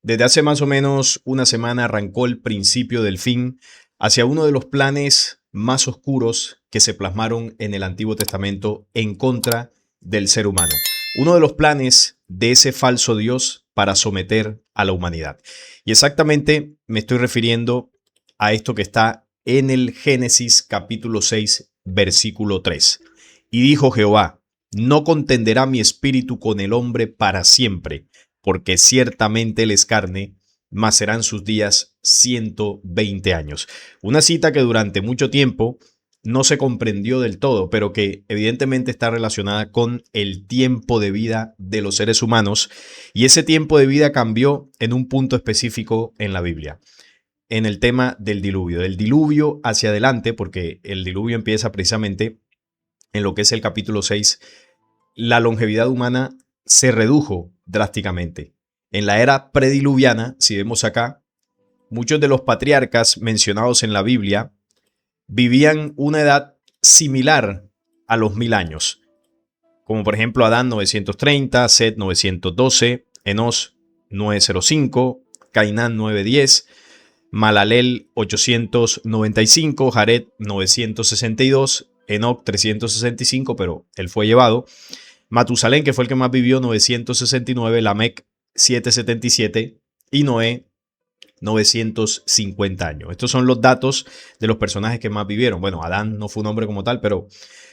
Desde hace más o menos una semana arrancó el principio del fin hacia uno de los planes más oscuros que se plasmaron en el Antiguo Testamento en contra del ser humano. Uno de los planes de ese falso Dios para someter a la humanidad. Y exactamente me estoy refiriendo a esto que está en el Génesis capítulo 6, versículo 3. Y dijo Jehová: no contenderá mi espíritu con el hombre para siempre, porque ciertamente él es carne, mas serán sus días 120 años. Una cita que durante mucho tiempo no se comprendió del todo, pero que evidentemente está relacionada con el tiempo de vida de los seres humanos, y ese tiempo de vida cambió en un punto específico en la Biblia, en el tema del diluvio hacia adelante, porque el diluvio empieza precisamente en lo que es el capítulo 6. La longevidad humana se redujo drásticamente. En la era prediluviana, si vemos acá, muchos de los patriarcas mencionados en la Biblia vivían una edad similar a los 1000 años, como por ejemplo Adán 930, Set 912, Enos 905, Cainán 910, Malalel 895, Jared 962, Enoc 365, pero él fue llevado. Matusalén, que fue el que más vivió, 969, Lamec 777 y Noé 950 años. Estos son los datos de los personajes que más vivieron. Bueno, Adán no fue un hombre como tal, pero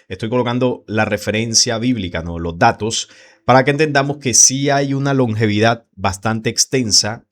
estoy colocando la referencia bíblica, ¿no? Los datos, para que entendamos que sí hay una longevidad bastante extensa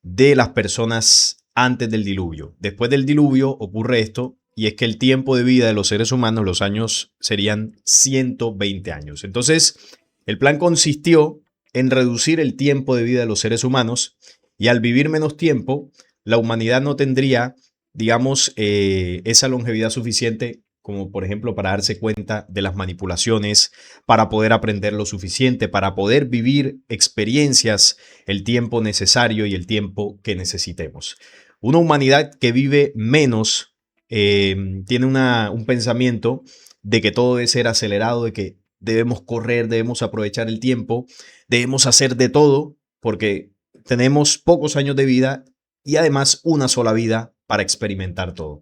de las personas antes del diluvio. Después del diluvio ocurre esto, y es que el tiempo de vida de los seres humanos, los años serían 120 años. Entonces, el plan consistió en reducir el tiempo de vida de los seres humanos, y al vivir menos tiempo, la humanidad no tendría, digamos, esa longevidad suficiente como por ejemplo para darse cuenta de las manipulaciones, para poder aprender lo suficiente, para poder vivir experiencias el tiempo necesario y el tiempo que necesitemos. Una humanidad que vive menos tiene un pensamiento de que todo debe ser acelerado, de que debemos correr, debemos aprovechar el tiempo, debemos hacer de todo porque tenemos pocos años de vida y además una sola vida para experimentar todo.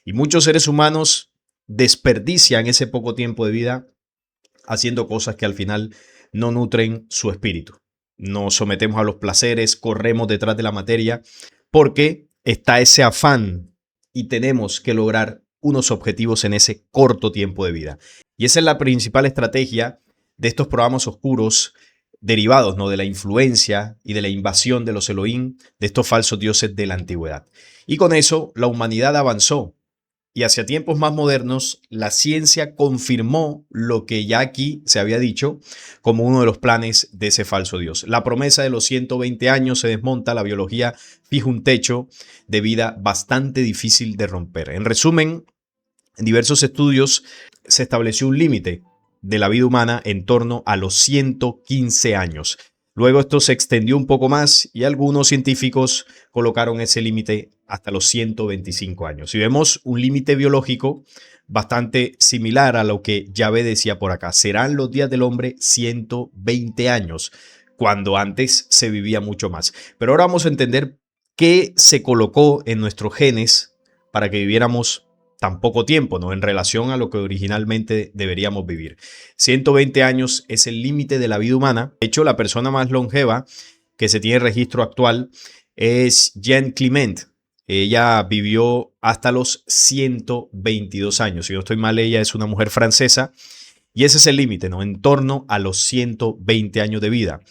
Y muchos seres humanos desperdician ese poco tiempo de vida haciendo cosas que al final no nutren su espíritu. Nos sometemos a los placeres, corremos detrás de la materia, porque está ese afán y tenemos que lograr unos objetivos en ese corto tiempo de vida. Y esa es la principal estrategia de estos programas oscuros derivados, ¿no?, de la influencia y de la invasión de los Elohim, de estos falsos dioses de la antigüedad. Y con eso la humanidad avanzó. Y hacia tiempos más modernos, la ciencia confirmó lo que ya aquí se había dicho como uno de los planes de ese falso Dios. La promesa de los 120 años se desmonta, la biología fija un techo de vida bastante difícil de romper. En resumen, en diversos estudios se estableció un límite de la vida humana en torno a los 115 años. Luego esto se extendió un poco más y algunos científicos colocaron ese límite hasta los 125 años. Y vemos un límite biológico bastante similar a lo que Yahvé decía por acá. Serán los días del hombre 120 años, cuando antes se vivía mucho más. Pero ahora vamos a entender qué se colocó en nuestros genes para que viviéramos tan poco tiempo, ¿no?, en relación a lo que originalmente deberíamos vivir. 120 años es el límite de la vida humana. De hecho, la persona más longeva que se tiene registro actual es Jeanne Clement. Ella vivió hasta los 122 años. Si no estoy mal, ella es una mujer francesa. Y ese es el límite, ¿no?, en torno a los 120 años de vida.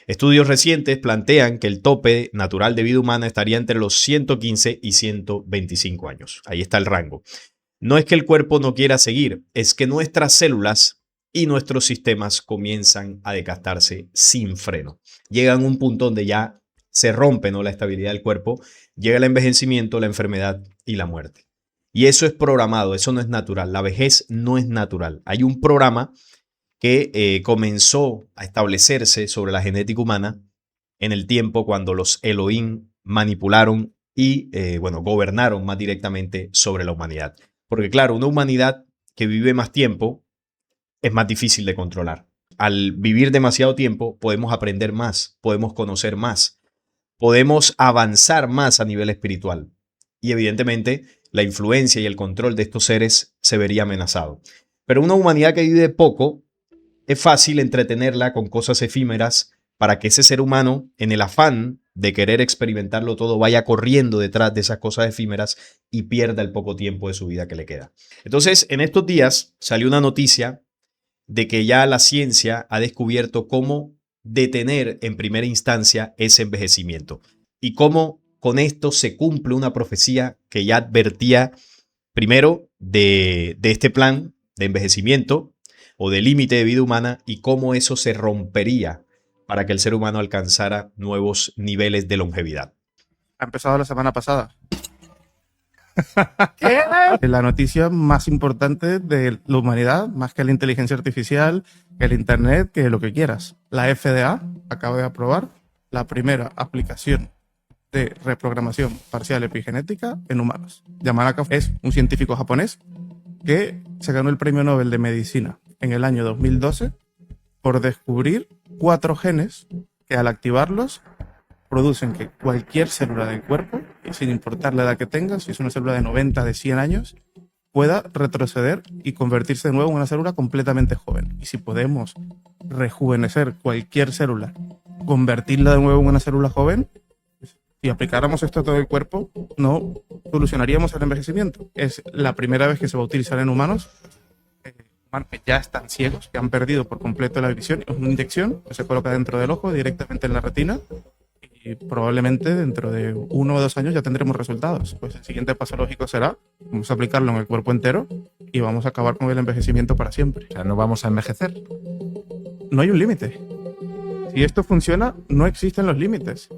Estudios recientes plantean que el tope natural de vida humana estaría entre los 115 y 125 años. Ahí está el rango. No es que el cuerpo no quiera seguir, es que nuestras células y nuestros sistemas comienzan a desgastarse sin freno. Llegan a un punto donde ya se rompe, ¿no?, la estabilidad del cuerpo, llega el envejecimiento, la enfermedad y la muerte. Y eso es programado, eso no es natural. La vejez no es natural. Hay un programa que comenzó a establecerse sobre la genética humana en el tiempo cuando los Elohim manipularon y gobernaron más directamente sobre la humanidad. Porque claro, una humanidad que vive más tiempo es más difícil de controlar. Al vivir demasiado tiempo podemos aprender más, podemos conocer más, podemos avanzar más a nivel espiritual. Y evidentemente la influencia y el control de estos seres se vería amenazado. Pero una humanidad que vive poco, es fácil entretenerla con cosas efímeras para que ese ser humano, en el afán de querer experimentarlo todo, vaya corriendo detrás de esas cosas efímeras y pierda el poco tiempo de su vida que le queda. Entonces, en estos días salió una noticia de que ya la ciencia ha descubierto cómo detener en primera instancia ese envejecimiento y cómo con esto se cumple una profecía que ya advertía primero de este plan de envejecimiento o de límite de vida humana y cómo eso se rompería para que el ser humano alcanzara nuevos niveles de longevidad. Ha empezado la semana pasada. ¿Qué? La noticia más importante de la humanidad, más que la inteligencia artificial, que el internet, que lo que quieras. La FDA acaba de aprobar la primera aplicación de reprogramación parcial epigenética en humanos. Yamanaka es un científico japonés que se ganó el premio Nobel de Medicina en el año 2012 por descubrir 4 genes que al activarlos producen que cualquier célula del cuerpo, y sin importar la edad que tenga, si es una célula de 90, de 100 años, pueda retroceder y convertirse de nuevo en una célula completamente joven. Y si podemos rejuvenecer cualquier célula, convertirla de nuevo en una célula joven, si aplicáramos esto a todo el cuerpo, no solucionaríamos el envejecimiento. Es la primera vez que se va a utilizar en humanos que ya están ciegos, que han perdido por completo la visión. Es una inyección que se coloca dentro del ojo, directamente en la retina, y probablemente dentro de 1 o 2 años ya tendremos resultados. Pues el siguiente paso lógico será, vamos a aplicarlo en el cuerpo entero y vamos a acabar con el envejecimiento para siempre. O sea, no vamos a envejecer. No hay un límite. Si esto funciona, no existen los límites.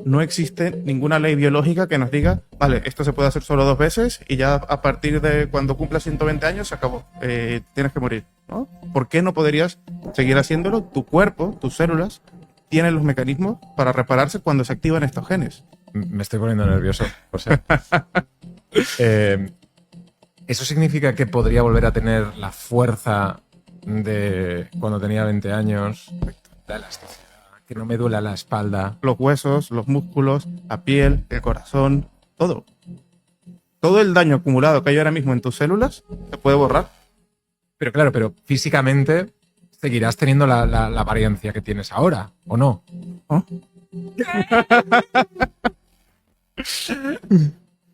No existe ninguna ley biológica que nos diga, vale, esto se puede hacer solo 2 veces y ya a partir de cuando cumpla 120 años se acabó. Tienes que morir, ¿no? ¿Por qué no podrías seguir haciéndolo? Tu cuerpo, tus células, tienen los mecanismos para repararse cuando se activan estos genes. Me estoy poniendo nervioso, José. ¿Eso significa que podría volver a tener la fuerza de cuando tenía 20 años? La elasticidad, que no me duela la espalda. Los huesos, los músculos, la piel, el corazón, todo. Todo el daño acumulado que hay ahora mismo en tus células se puede borrar. Pero claro, pero físicamente seguirás teniendo la apariencia que tienes ahora, ¿o no? ¿Oh?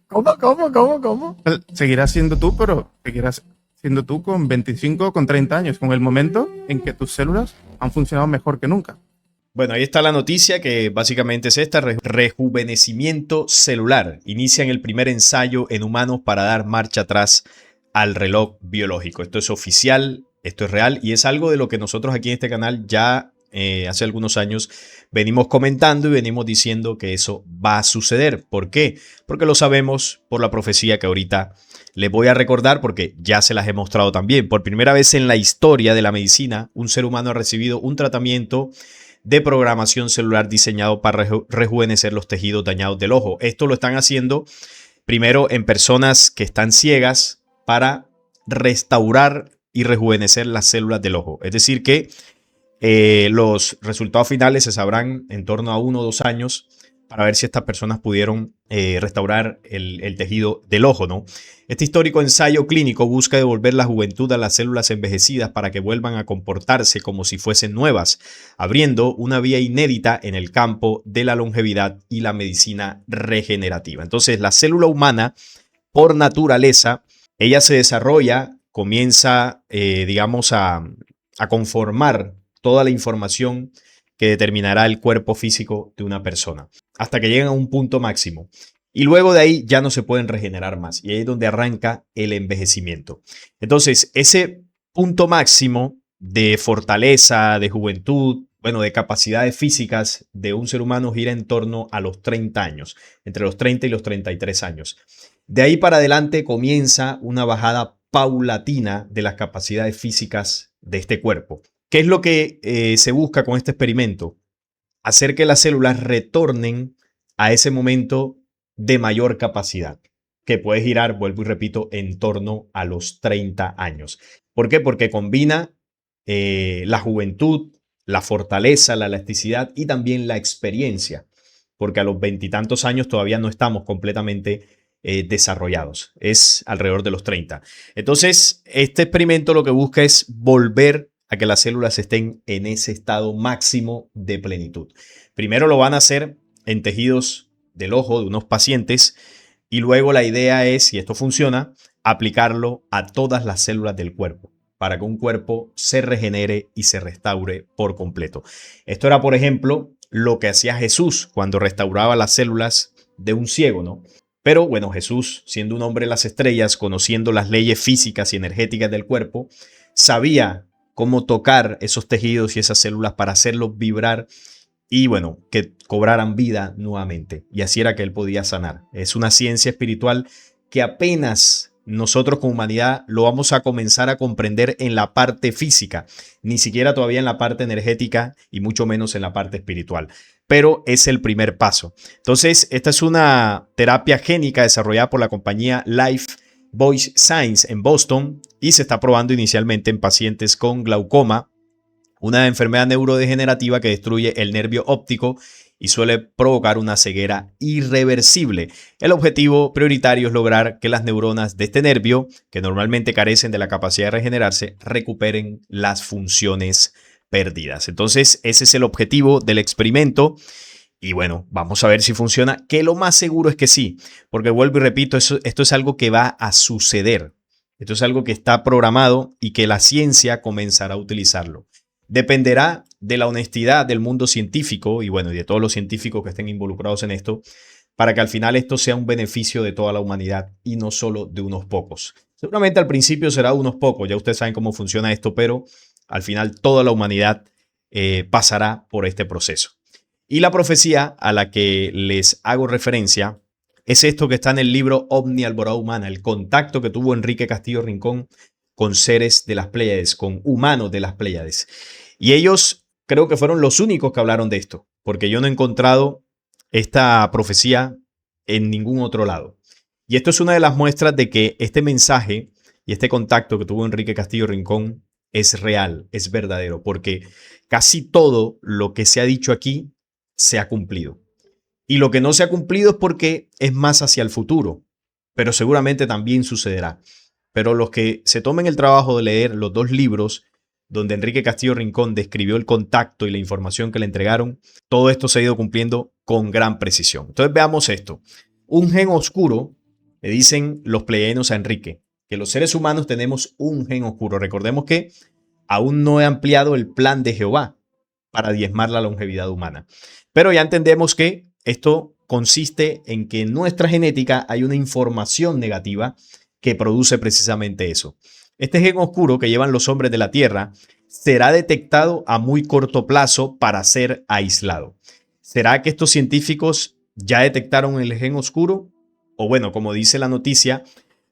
¿Cómo? Seguirás siendo tú, pero seguirás siendo tú con 25 o con 30 años, con el momento en que tus células han funcionado mejor que nunca. Bueno, ahí está la noticia que básicamente es esta, rejuvenecimiento celular. Inician el primer ensayo en humanos para dar marcha atrás al reloj biológico. Esto es oficial, esto es real y es algo de lo que nosotros aquí en este canal ya hace algunos años venimos comentando y venimos diciendo que eso va a suceder. ¿Por qué? Porque lo sabemos por la profecía que ahorita les voy a recordar porque ya se las he mostrado también. Por primera vez en la historia de la medicina, un ser humano ha recibido un tratamiento de programación celular diseñado para rejuvenecer los tejidos dañados del ojo. Esto lo están haciendo primero en personas que están ciegas para restaurar y rejuvenecer las células del ojo. Es decir que los resultados finales se sabrán en torno a 1 o 2 años para ver si estas personas pudieron restaurar el tejido del ojo, ¿no? Este histórico ensayo clínico busca devolver la juventud a las células envejecidas para que vuelvan a comportarse como si fuesen nuevas, abriendo una vía inédita en el campo de la longevidad y la medicina regenerativa. Entonces, la célula humana, por naturaleza, ella se desarrolla, comienza, digamos, a conformar toda la información que determinará el cuerpo físico de una persona, hasta que lleguen a un punto máximo. Y luego de ahí ya no se pueden regenerar más. Y ahí es donde arranca el envejecimiento. Entonces, ese punto máximo de fortaleza, de juventud, bueno, de capacidades físicas de un ser humano gira en torno a los 30 años, entre los 30 y los 33 años. De ahí para adelante comienza una bajada paulatina de las capacidades físicas de este cuerpo. ¿Qué es lo que se busca con este experimento? Hacer que las células retornen a ese momento de mayor capacidad, que puede girar, vuelvo y repito, en torno a los 30 años. ¿Por qué? Porque combina la juventud, la fortaleza, la elasticidad y también la experiencia porque a los veintitantos años todavía no estamos completamente desarrollados. Es alrededor de los 30. Entonces, este experimento lo que busca es volver a que las células estén en ese estado máximo de plenitud. Primero lo van a hacer en tejidos del ojo de unos pacientes y luego la idea es, si esto funciona, aplicarlo a todas las células del cuerpo para que un cuerpo se regenere y se restaure por completo. Esto era, por ejemplo, lo que hacía Jesús cuando restauraba las células de un ciego, ¿no? Pero bueno, Jesús, siendo un hombre de las estrellas, conociendo las leyes físicas y energéticas del cuerpo, sabía cómo tocar esos tejidos y esas células para hacerlos vibrar y bueno, que cobraran vida nuevamente. Y así era que él podía sanar. Es una ciencia espiritual que apenas nosotros como humanidad lo vamos a comenzar a comprender en la parte física, ni siquiera todavía en la parte energética y mucho menos en la parte espiritual. Pero es el primer paso. Entonces, esta es una terapia génica desarrollada por la compañía Life Voice Science en Boston y se está probando inicialmente en pacientes con glaucoma, una enfermedad neurodegenerativa que destruye el nervio óptico y suele provocar una ceguera irreversible. El objetivo prioritario es lograr que las neuronas de este nervio, que normalmente carecen de la capacidad de regenerarse, recuperen las funciones perdidas. Entonces, ese es el objetivo del experimento. Y bueno, vamos a ver si funciona, que lo más seguro es que sí, porque vuelvo y repito, esto es algo que va a suceder. Esto es algo que está programado y que la ciencia comenzará a utilizarlo. Dependerá de la honestidad del mundo científico y bueno, y de todos los científicos que estén involucrados en esto, para que al final esto sea un beneficio de toda la humanidad y no solo de unos pocos. Seguramente al principio será de unos pocos, ya ustedes saben cómo funciona esto, pero al final toda la humanidad pasará por este proceso. Y la profecía a la que les hago referencia es esto que está en el libro Ovni Alborada Humana, el contacto que tuvo Enrique Castillo Rincón con seres de las Pléyades, con humanos de las Pléyades. Y ellos creo que fueron los únicos que hablaron de esto, porque yo no he encontrado esta profecía en ningún otro lado. Y esto es una de las muestras de que este mensaje y este contacto que tuvo Enrique Castillo Rincón es real, es verdadero, porque casi todo lo que se ha dicho aquí se ha cumplido. Y lo que no se ha cumplido es porque es más hacia el futuro, pero seguramente también sucederá. Pero los que se tomen el trabajo de leer los dos libros donde Enrique Castillo Rincón describió el contacto y la información que le entregaron, todo esto se ha ido cumpliendo con gran precisión. Entonces veamos esto. Un gen oscuro, le dicen los pleiadianos a Enrique, que los seres humanos tenemos un gen oscuro. Recordemos que aún no he ampliado el plan de Jehová para diezmar la longevidad humana. Pero ya entendemos que esto consiste en que en nuestra genética hay una información negativa que produce precisamente eso. Este gen oscuro que llevan los hombres de la Tierra será detectado a muy corto plazo para ser aislado. ¿Será que estos científicos ya detectaron el gen oscuro? O bueno, como dice la noticia,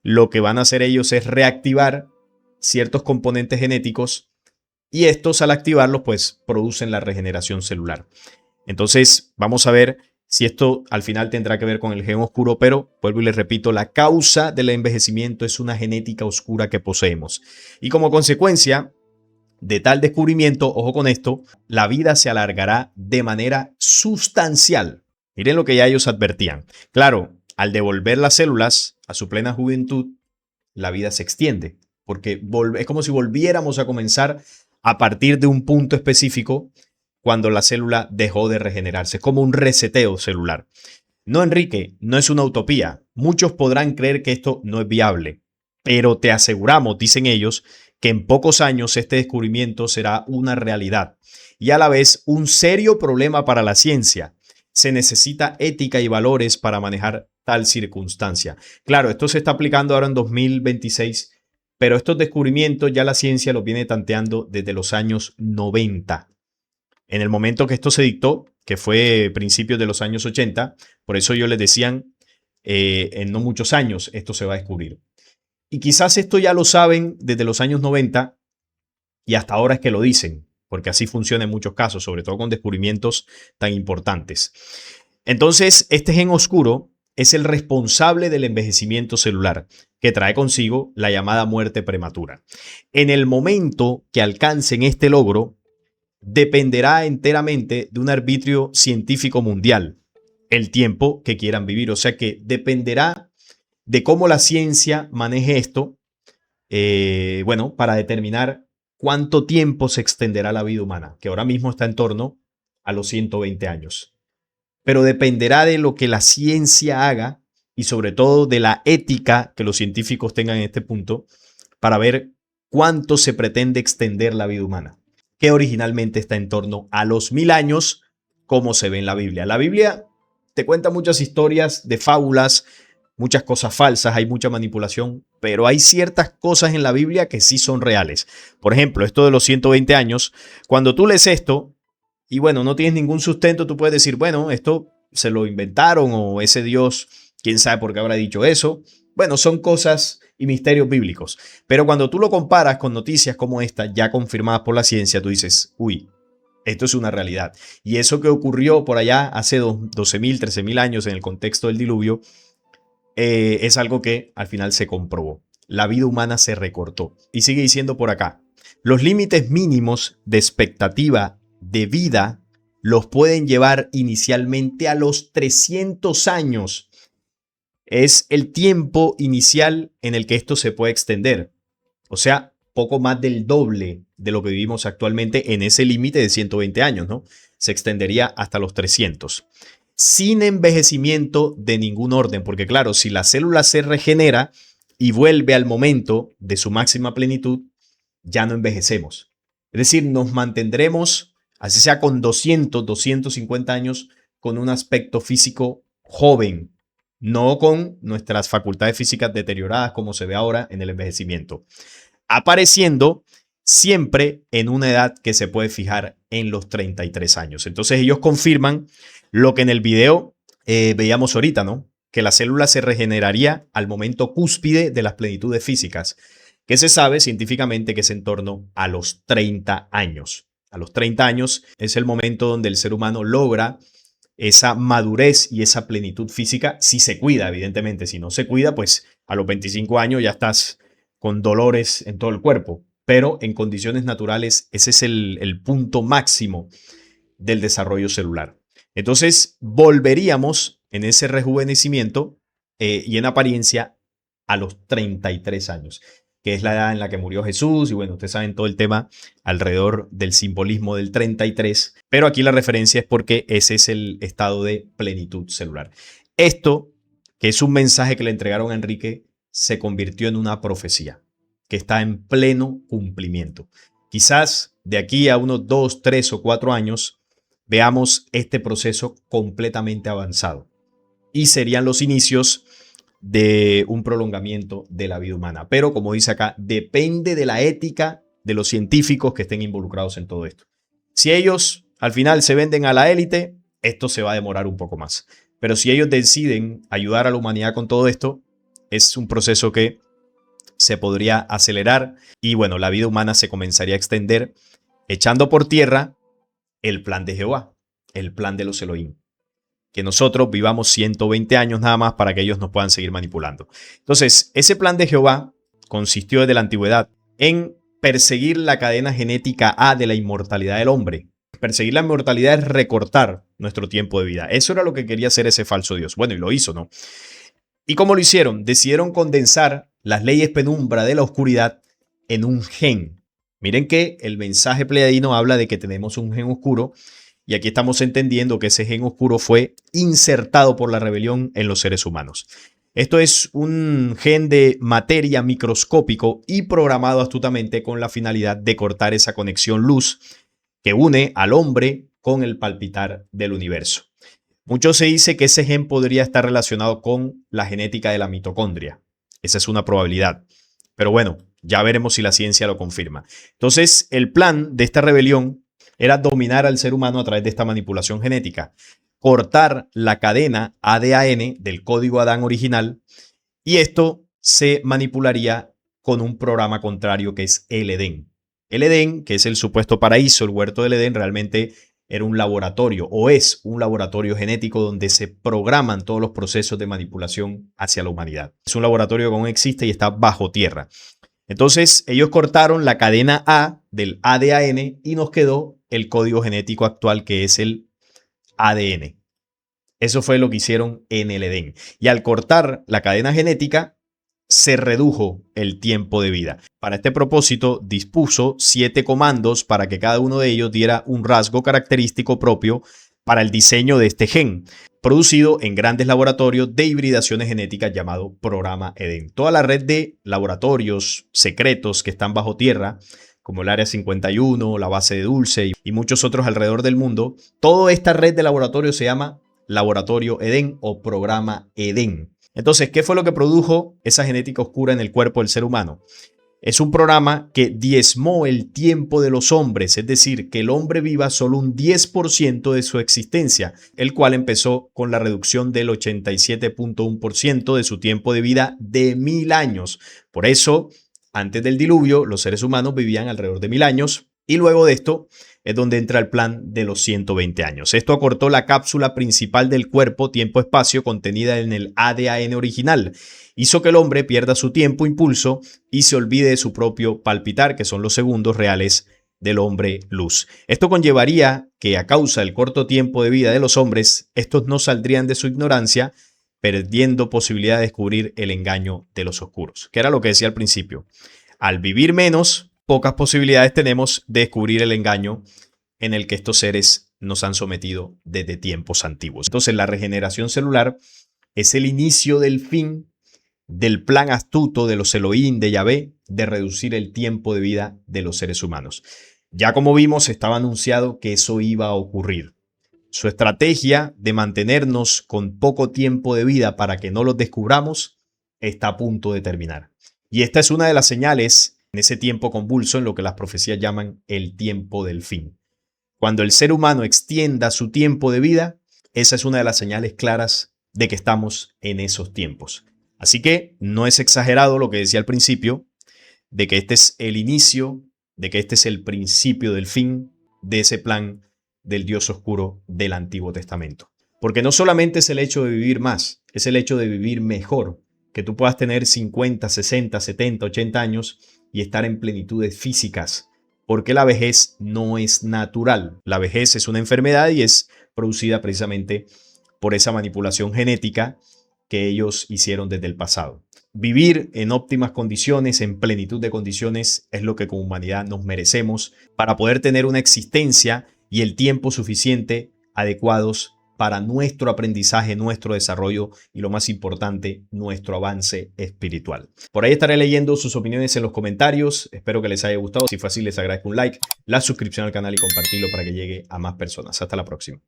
lo que van a hacer ellos es reactivar ciertos componentes genéticos y estos al activarlos pues producen la regeneración celular. Entonces vamos a ver si esto al final tendrá que ver con el gen oscuro, pero vuelvo y les repito, la causa del envejecimiento es una genética oscura que poseemos. Y como consecuencia de tal descubrimiento, ojo con esto, la vida se alargará de manera sustancial. Miren lo que ya ellos advertían. Claro, al devolver las células a su plena juventud, la vida se extiende, porque es como si volviéramos a comenzar a partir de un punto específico cuando la célula dejó de regenerarse, como un reseteo celular. No, Enrique, no es una utopía. Muchos podrán creer que esto no es viable, pero te aseguramos, dicen ellos, que en pocos años este descubrimiento será una realidad y a la vez un serio problema para la ciencia. Se necesita ética y valores para manejar tal circunstancia. Claro, esto se está aplicando ahora en 2026, pero estos descubrimientos ya la ciencia los viene tanteando desde los años 90. En el momento que esto se dictó, que fue principios de los años 80, por eso ellos les decían, en no muchos años esto se va a descubrir. Y quizás esto ya lo saben desde los años 90 y hasta ahora es que lo dicen, porque así funciona en muchos casos, sobre todo con descubrimientos tan importantes. Entonces, este gen oscuro es el responsable del envejecimiento celular, que trae consigo la llamada muerte prematura. En el momento que alcancen este logro, dependerá enteramente de un arbitrio científico mundial. el tiempo que quieran vivir. O sea que dependerá de cómo la ciencia maneje esto, bueno, para determinar cuánto tiempo se extenderá la vida humana, que ahora mismo está en torno a los 120 años. Pero dependerá de lo que la ciencia haga y sobre todo de la ética que los científicos tengan en este punto para ver cuánto se pretende extender la vida humana, que originalmente está en torno a los 1000 años, como se ve en la Biblia. La Biblia te cuenta muchas historias de fábulas, muchas cosas falsas, hay mucha manipulación, pero hay ciertas cosas en la Biblia que sí son reales. Por ejemplo, esto de los 120 años, cuando tú lees esto y bueno, no tienes ningún sustento, tú puedes decir, bueno, esto se lo inventaron o ese Dios, quién sabe por qué habrá dicho eso. Bueno, son cosas y misterios bíblicos. Pero cuando tú lo comparas con noticias como esta, ya confirmadas por la ciencia, tú dices, uy, esto es una realidad. Y eso que ocurrió por allá hace 12.000, 13.000 años en el contexto del diluvio, es algo que al final se comprobó. La vida humana se recortó. Y sigue diciendo por acá, los límites mínimos de expectativa de vida los pueden llevar inicialmente a los 300 años. Es el tiempo inicial en el que esto se puede extender. O sea, poco más del doble de lo que vivimos actualmente en ese límite de 120 años, ¿no? Se extendería hasta los 300. Sin envejecimiento de ningún orden, porque claro, si la célula se regenera y vuelve al momento de su máxima plenitud, ya no envejecemos. Es decir, nos mantendremos, así sea con 200, 250 años, con un aspecto físico joven, no con nuestras facultades físicas deterioradas como se ve ahora en el envejecimiento, apareciendo siempre en una edad que se puede fijar en los 33 años. Entonces ellos confirman lo que en el video veíamos ahorita, ¿no? Que la célula se regeneraría al momento cúspide de las plenitudes físicas, que se sabe científicamente que es en torno a los 30 años. A los 30 años es el momento donde el ser humano logra esa madurez y esa plenitud física, si se cuida, evidentemente. Si no se cuida, pues a los 25 años ya estás con dolores en todo el cuerpo. Pero en condiciones naturales ese es el punto máximo del desarrollo celular. Entonces volveríamos en ese rejuvenecimiento y en apariencia a los 33 años, que es la edad en la que murió Jesús. Y bueno, ustedes saben todo el tema alrededor del simbolismo del 33, pero aquí la referencia es porque ese es el estado de plenitud celular. Esto, que es un mensaje que le entregaron a Enrique, se convirtió en una profecía que está en pleno cumplimiento. Quizás de aquí a unos 2, 3 o 4 años veamos este proceso completamente avanzado y serían los inicios de un prolongamiento de la vida humana. Pero como dice acá, depende de la ética de los científicos que estén involucrados en todo esto. Si ellos al final se venden a la élite, esto se va a demorar un poco más. Pero si ellos deciden ayudar a la humanidad con todo esto, es un proceso que se podría acelerar y bueno, la vida humana se comenzaría a extender, echando por tierra el plan de Jehová, el plan de los Elohim. Que nosotros vivamos 120 años nada más para que ellos nos puedan seguir manipulando. Entonces, ese plan de Jehová consistió desde la antigüedad en perseguir la cadena genética A de la inmortalidad del hombre. Perseguir la inmortalidad es recortar nuestro tiempo de vida. Eso era lo que quería hacer ese falso Dios. Bueno, y lo hizo, ¿no? ¿Y cómo lo hicieron? Decidieron condensar las leyes penumbra de la oscuridad en un gen. Miren que el mensaje pleiadiano habla de que tenemos un gen oscuro y aquí estamos entendiendo que ese gen oscuro fue insertado por la rebelión en los seres humanos. Esto es un gen de materia microscópico y programado astutamente con la finalidad de cortar esa conexión luz que une al hombre con el palpitar del universo. Mucho se dice que ese gen podría estar relacionado con la genética de la mitocondria. Esa es una probabilidad. Pero bueno, ya veremos si la ciencia lo confirma. Entonces, el plan de esta rebelión era dominar al ser humano a través de esta manipulación genética, cortar la cadena ADN del código Adán original, y esto se manipularía con un programa contrario que es el Edén. El Edén, que es el supuesto paraíso, el huerto del Edén, realmente era un laboratorio o es un laboratorio genético donde se programan todos los procesos de manipulación hacia la humanidad. Es un laboratorio que aún existe y está bajo tierra. Entonces, ellos cortaron la cadena A del ADN y nos quedó el código genético actual que es el ADN. Eso fue lo que hicieron en el Edén. Y al cortar la cadena genética, se redujo el tiempo de vida. Para este propósito, dispuso 7 comandos para que cada uno de ellos diera un rasgo característico propio para el diseño de este gen, producido en grandes laboratorios de hibridaciones genéticas llamado Programa Edén. Toda la red de laboratorios secretos que están bajo tierra, como el Área 51, la base de Dulce y muchos otros alrededor del mundo, toda esta red de laboratorios se llama Laboratorio Edén o Programa Edén. Entonces, ¿qué fue lo que produjo esa genética oscura en el cuerpo del ser humano? Es un programa que diezmó el tiempo de los hombres, es decir, que el hombre viva solo un 10% de su existencia, el cual empezó con la reducción del 87.1% de su tiempo de vida de 1000 años. Por eso, antes del diluvio, los seres humanos vivían alrededor de 1000 años y luego de esto es donde entra el plan de los 120 años. Esto acortó la cápsula principal del cuerpo, tiempo-espacio, contenida en el ADN original. Hizo que el hombre pierda su tiempo, impulso y se olvide de su propio palpitar, que son los segundos reales del hombre luz. Esto conllevaría que a causa del corto tiempo de vida de los hombres, estos no saldrían de su ignorancia, perdiendo posibilidad de descubrir el engaño de los oscuros, que era lo que decía al principio. Al vivir menos, pocas posibilidades tenemos de descubrir el engaño en el que estos seres nos han sometido desde tiempos antiguos. Entonces, la regeneración celular es el inicio del fin del plan astuto de los Elohim, de Yahvé, de reducir el tiempo de vida de los seres humanos. Ya como vimos, estaba anunciado que eso iba a ocurrir. Su estrategia de mantenernos con poco tiempo de vida para que no los descubramos está a punto de terminar. Y esta es una de las señales en ese tiempo convulso en lo que las profecías llaman el tiempo del fin. Cuando el ser humano extienda su tiempo de vida, esa es una de las señales claras de que estamos en esos tiempos. Así que no es exagerado lo que decía al principio, de que este es el inicio, de que este es el principio del fin de ese plan del Dios oscuro del Antiguo Testamento. Porque no solamente es el hecho de vivir más, es el hecho de vivir mejor, que tú puedas tener 50, 60, 70, 80 años y estar en plenitudes físicas, porque la vejez no es natural. La vejez es una enfermedad y es producida precisamente por esa manipulación genética que ellos hicieron desde el pasado. Vivir en óptimas condiciones, en plenitud de condiciones, es lo que como humanidad nos merecemos para poder tener una existencia y el tiempo suficiente adecuados para nuestro aprendizaje, nuestro desarrollo y lo más importante, nuestro avance espiritual. Por ahí estaré leyendo sus opiniones en los comentarios. Espero que les haya gustado. Si fue así, les agradezco un like, la suscripción al canal y compartirlo para que llegue a más personas. Hasta la próxima.